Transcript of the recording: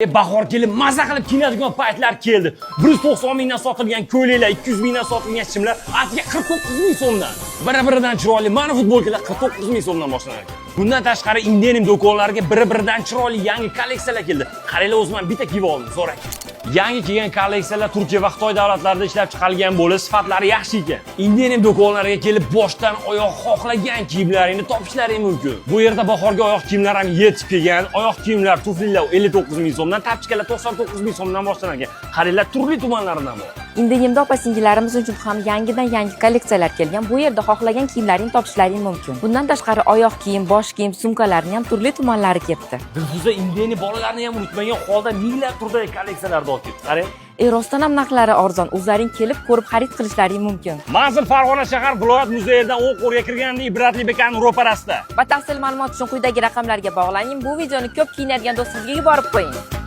Bahor kelib maza qilib kiyinadigan paytlar keldi. 190 mingdan sotilgan ko'ylaklar, 200 mingdan sotilgan shimlar atga 49 ming so'mdan. Bir-biridan chiroyli mana futbolkalar 49 ming so'mdan boshlanar ekan. Bundan tashqari Indianing do'konlariga bir-biridan chiroyli yangi kolleksiyalar keldi. Qaranglar, o'zim bitta kiyib oldim, so'rang. Yangi kelgan kolleksiyalar Turkiya va Xitoy davlatlarida ishlab chiqarilgan bo'lib, sifatlari yaxshi ekan. Indianing do'konlariga kelib boshdan oyoq xohlagan kiyimlaringni topishlaring mumkin. Bu yerda bahorga oyoq kiyimlar ham yetib kelgan. Oyoq kiyimlar, tuflilar 59 ming so'mdan, tapchikalar 99 ming so'mdan boshlangan. Qaranglar, turli tumanlaridan bor. Indianimda opa-singillarimiz uchun ham yangi kolleksiyalar kelgan. Bu yerda xohlagan kiyimlaringni topishlaring mumkin. Bundan tashqari oyoq kiyim, bosh kiyim, sumkalarning ham turli tumanlari ketdi. Dilfuza Indiani bolalarni ham unutmagan holda minglab turdagi kolleksiyalarni olib keldi. Qarang. Rostdan ham narxlari arzon. O'zlaring kelib ko'rib xarid qilishlaring mumkin. Manzil Farg'ona shahar viloyat muzeyidan O'qo'rga kirganda Ibratli bekaning ro'parasida. Batafsil ma'lumot uchun quyidagi raqamlarga bog'laning. Bu videoni ko'p kiyinadigan do'stingizga yuborib qo'ying.